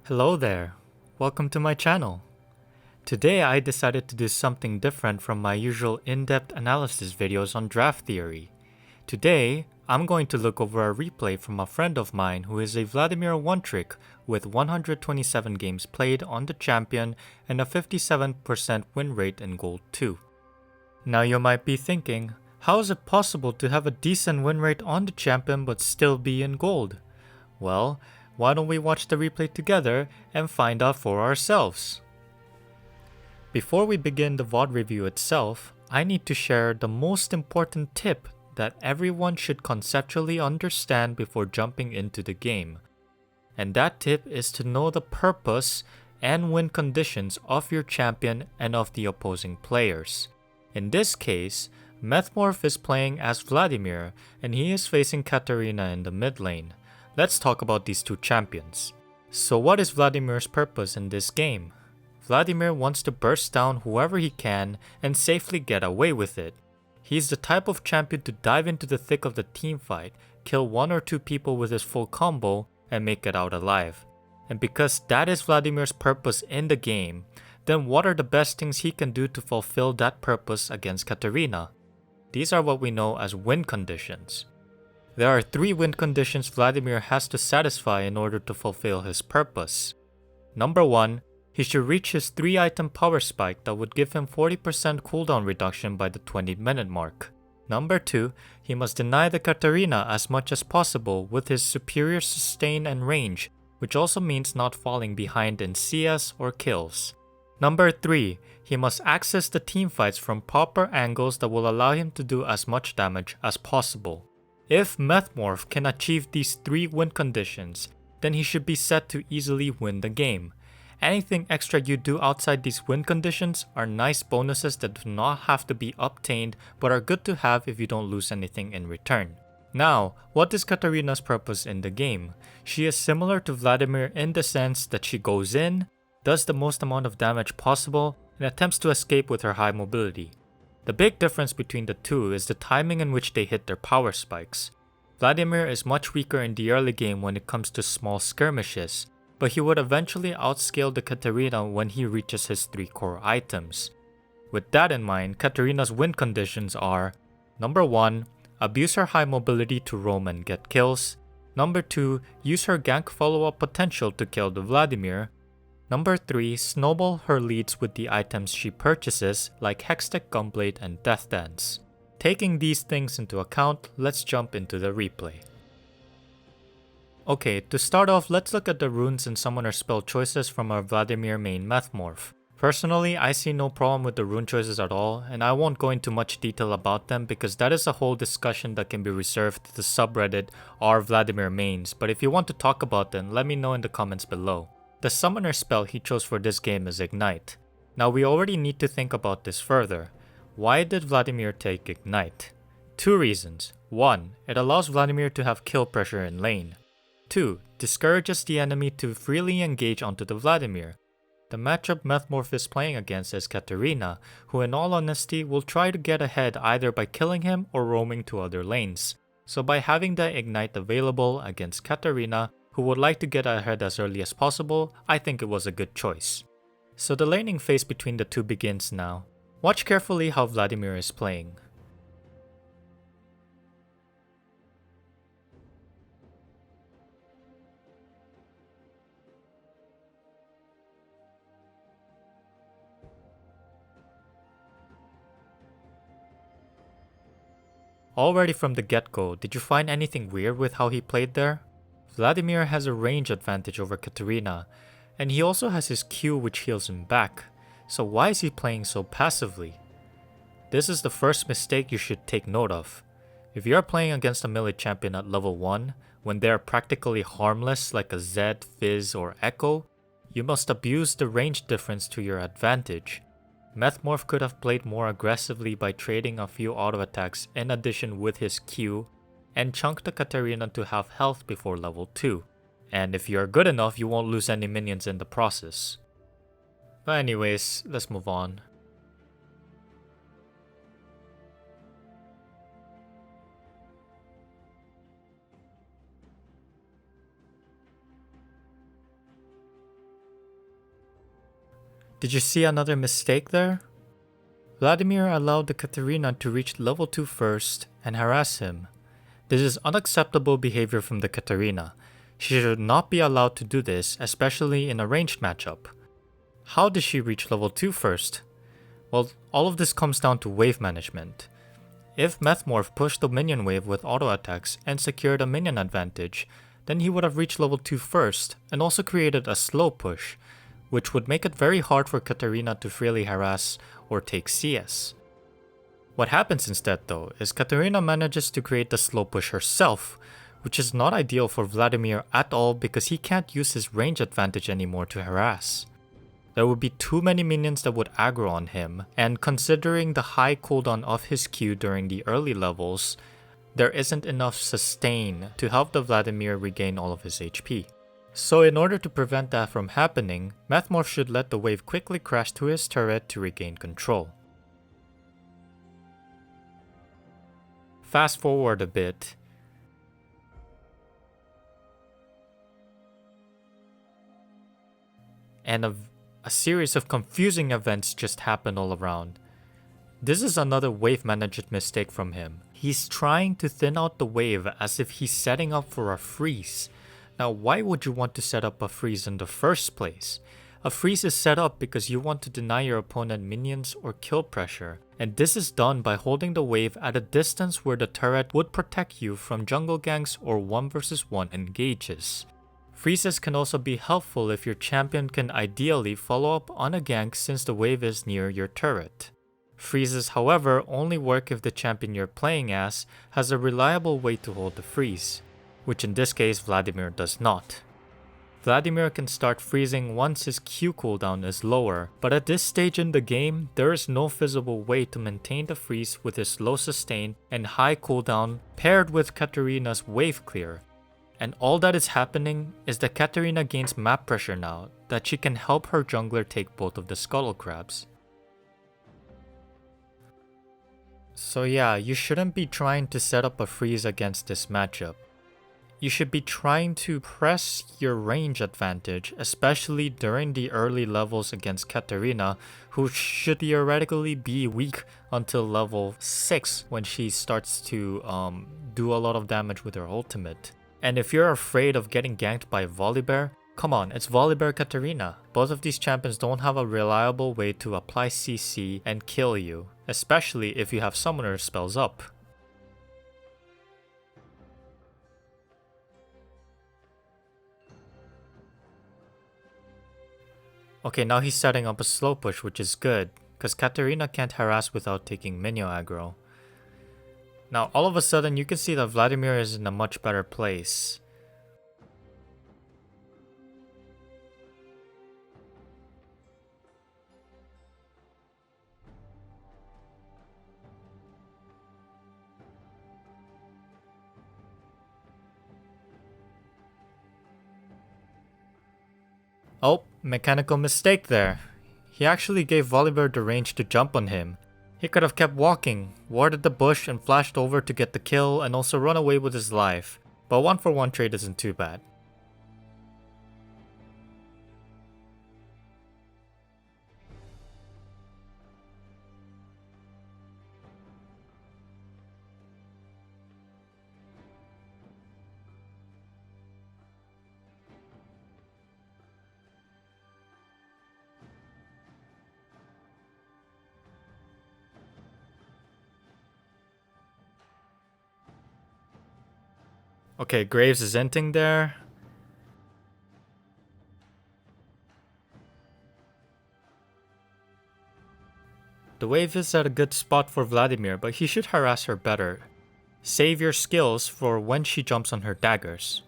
Hello there, welcome to my channel. Today I decided to do something different from my usual in-depth analysis videos on draft theory. Today, I'm going to look over a replay from a friend of mine who is a Vladimir one-trick with 127 games played on the champion and a 57% win rate in Gold 2. Now you might be thinking, how is it possible to have a decent win rate on the champion but still be in Gold? Well, why don't we watch the replay together and find out for ourselves? Before we begin the VOD review itself, I need to share the most important tip that everyone should conceptually understand before jumping into the game. And that tip is to know the purpose and win conditions of your champion and of the opposing players. In this case, Methmorph is playing as Vladimir and he is facing Catarina in the mid lane. Let's talk about these two champions. So what is Vladimir's purpose in this game? Vladimir wants to burst down whoever he can and safely get away with it. He's the type of champion to dive into the thick of the teamfight, kill one or two people with his full combo, and make it out alive. And because that is Vladimir's purpose in the game, then what are the best things he can do to fulfill that purpose against Catarina? These are what we know as win conditions. There are 3 win conditions Vladimir has to satisfy in order to fulfill his purpose. Number 1, he should reach his 3-item power spike that would give him 40% cooldown reduction by the 20-minute mark. Number 2, he must deny the Catarina as much as possible with his superior sustain and range, which also means not falling behind in CS or kills. Number 3, he must access the teamfights from proper angles that will allow him to do as much damage as possible. If Methmorph can achieve these 3 win conditions, then he should be set to easily win the game. Anything extra you do outside these win conditions are nice bonuses that do not have to be obtained but are good to have if you don't lose anything in return. Now, what is Catarina's purpose in the game? She is similar to Vladimir in the sense that she goes in, does the most amount of damage possible, and attempts to escape with her high mobility. The big difference between the two is the timing in which they hit their power spikes. Vladimir is much weaker in the early game when it comes to small skirmishes, but he would eventually outscale the Catarina when he reaches his 3 core items. With that in mind, Catarina's win conditions are: Number 1, abuse her high mobility to roam and get kills. Number 2, use her gank follow-up potential to kill the Vladimir. Number 3, snowball her leads with the items she purchases like Hextech Gunblade and Death Dance. Taking these things into account, let's jump into the replay. Okay, to start off, let's look at the runes and summoner spell choices from our Vladimir main Methmorph. Personally, I see no problem with the rune choices at all, and I won't go into much detail about them because that is a whole discussion that can be reserved to the subreddit r Vladimir mains, but if you want to talk about them, let me know in the comments below. The summoner spell he chose for this game is Ignite. Now we already need to think about this further. Why did Vladimir take Ignite? 2 reasons. 1, it allows Vladimir to have kill pressure in lane. 2, discourages the enemy to freely engage onto the Vladimir. The matchup Methmorph is playing against is Catarina, who in all honesty will try to get ahead either by killing him or roaming to other lanes. So by having the Ignite available against Catarina, who would like to get ahead as early as possible, I think it was a good choice. So the laning phase between the two begins now. Watch carefully how Vladimir is playing. Already from the get-go, did you find anything weird with how he played there? Vladimir has a range advantage over Catarina, and he also has his Q which heals him back, so why is he playing so passively? This is the first mistake you should take note of. If you are playing against a melee champion at level 1, when they are practically harmless like a Zed, Fizz, or Echo, you must abuse the range difference to your advantage. Methmorph could have played more aggressively by trading a few auto attacks in addition with his Q, and chunk the Catarina to have health before level 2. And if you are good enough, you won't lose any minions in the process. But anyways, let's move on. Did you see another mistake there? Vladimir allowed the Catarina to reach level 2 first and harass him. This is unacceptable behavior from the Catarina. She should not be allowed to do this, especially in a ranged matchup. How did she reach level 2 first? Well, all of this comes down to wave management. If Methmorph pushed the minion wave with auto attacks and secured a minion advantage, then he would have reached level 2 first and also created a slow push, which would make it very hard for Catarina to freely harass or take CS. What happens instead though is Catarina manages to create the slow push herself, which is not ideal for Vladimir at all because he can't use his range advantage anymore to harass. There would be too many minions that would aggro on him, and considering the high cooldown of his Q during the early levels, there isn't enough sustain to help the Vladimir regain all of his HP. So in order to prevent that from happening, Methmorph should let the wave quickly crash to his turret to regain control. Fast forward a bit. And a series of confusing events just happen all around. This is another wave management mistake from him. He's trying to thin out the wave as if he's setting up for a freeze. Now, why would you want to set up a freeze in the first place? A freeze is set up because you want to deny your opponent minions or kill pressure, and this is done by holding the wave at a distance where the turret would protect you from jungle ganks or 1 vs 1 engages. Freezes can also be helpful if your champion can ideally follow up on a gank since the wave is near your turret. Freezes, however, only work if the champion you're playing as has a reliable way to hold the freeze, which in this case Vladimir does not. Vladimir can start freezing once his Q cooldown is lower, but at this stage in the game, there is no feasible way to maintain the freeze with his low sustain and high cooldown paired with Catarina's wave clear. And all that is happening is that Catarina gains map pressure now that she can help her jungler take both of the scuttle crabs. So yeah, you shouldn't be trying to set up a freeze against this matchup. You should be trying to press your range advantage, especially during the early levels against Catarina, who should theoretically be weak until level 6 when she starts to do a lot of damage with her ultimate. And if you're afraid of getting ganked by Volibear, come on, it's Volibear Catarina. Both of these champions don't have a reliable way to apply CC and kill you, especially if you have summoner spells up. Okay, now he's setting up a slow push, which is good, because Catarina can't harass without taking minion aggro. Now all of a sudden you can see that Vladimir is in a much better place. Oh, mechanical mistake there. He actually gave Volibear the range to jump on him. He could have kept walking, warded the bush and flashed over to get the kill and also run away with his life, but 1-for-1 trade isn't too bad. Okay, Graves is inting there. The wave is at a good spot for Vladimir, but he should harass her better. Save your skills for when she jumps on her daggers.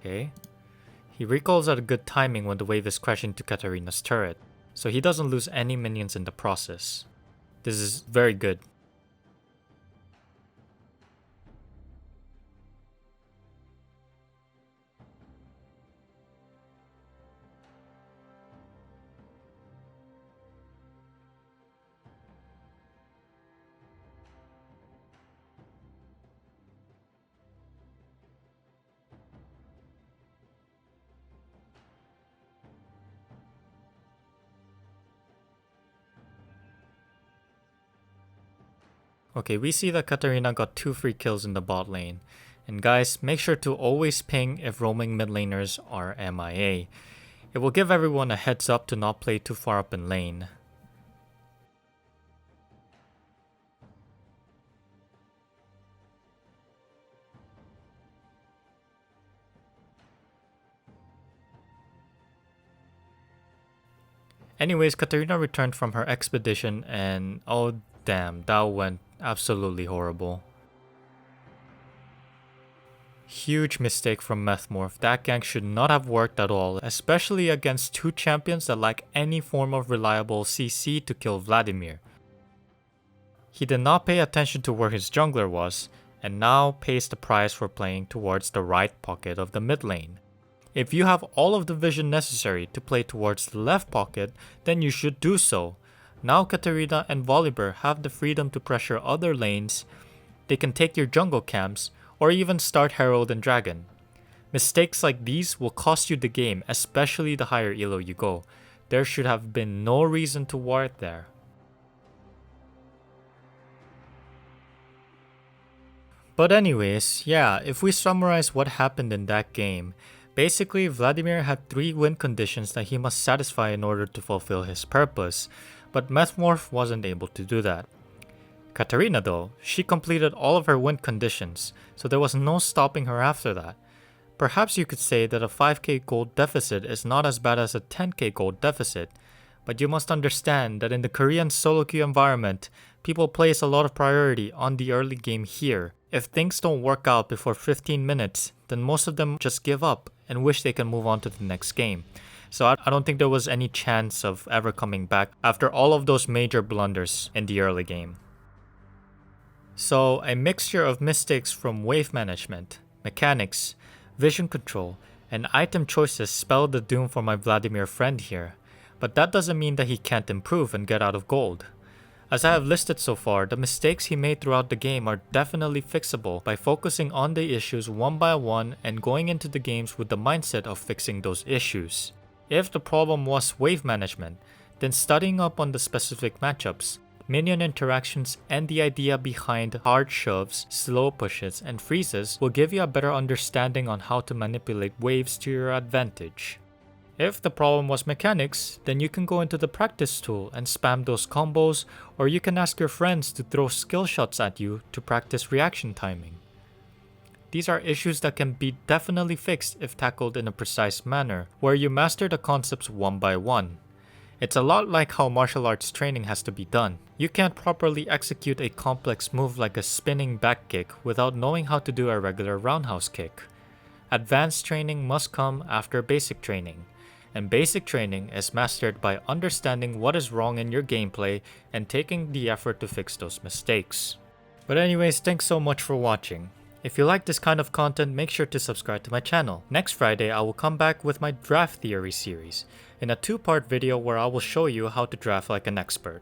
Okay. He recalls at a good timing when the wave is crashing to Catarina's turret, so he doesn't lose any minions in the process. This is very good. Okay, we see that Catarina got 2 free kills in the bot lane. And guys, make sure to always ping if roaming mid laners are MIA. It will give everyone a heads up to not play too far up in lane. Anyways, Catarina returned from her expedition and oh damn, that went absolutely horrible. Huge mistake from Methmorph. That gank should not have worked at all, especially against 2 champions that lack any form of reliable CC to kill Vladimir. He did not pay attention to where his jungler was, and now pays the price for playing towards the right pocket of the mid lane. If you have all of the vision necessary to play towards the left pocket, then you should do so. Now Catarina and Vladimir have the freedom to pressure other lanes, they can take your jungle camps, or even start Herald and Dragon. Mistakes like these will cost you the game, especially the higher elo you go. There should have been no reason to ward there. But anyways, yeah, if we summarize what happened in that game, basically Vladimir had 3 win conditions that he must satisfy in order to fulfill his purpose, but Methmorph wasn't able to do that. Catarina though, she completed all of her win conditions, so there was no stopping her after that. Perhaps you could say that a 5k gold deficit is not as bad as a 10k gold deficit, but you must understand that in the Korean solo queue environment, people place a lot of priority on the early game here. If things don't work out before 15 minutes, then most of them just give up and wish they can move on to the next game. So I don't think there was any chance of ever coming back after all of those major blunders in the early game. So a mixture of mistakes from wave management, mechanics, vision control, and item choices spelled the doom for my Vladimir friend here. But that doesn't mean that he can't improve and get out of gold. As I have listed so far, the mistakes he made throughout the game are definitely fixable by focusing on the issues one by one and going into the games with the mindset of fixing those issues. If the problem was wave management, then studying up on the specific matchups, minion interactions, and the idea behind hard shoves, slow pushes, and freezes will give you a better understanding on how to manipulate waves to your advantage. If the problem was mechanics, then you can go into the practice tool and spam those combos, or you can ask your friends to throw skill shots at you to practice reaction timing. These are issues that can be definitely fixed if tackled in a precise manner, where you master the concepts one by one. It's a lot like how martial arts training has to be done. You can't properly execute a complex move like a spinning back kick without knowing how to do a regular roundhouse kick. Advanced training must come after basic training, and basic training is mastered by understanding what is wrong in your gameplay and taking the effort to fix those mistakes. But anyways, thanks so much for watching. If you like this kind of content, make sure to subscribe to my channel. Next Friday, I will come back with my draft theory series in a 2-part video where I will show you how to draft like an expert.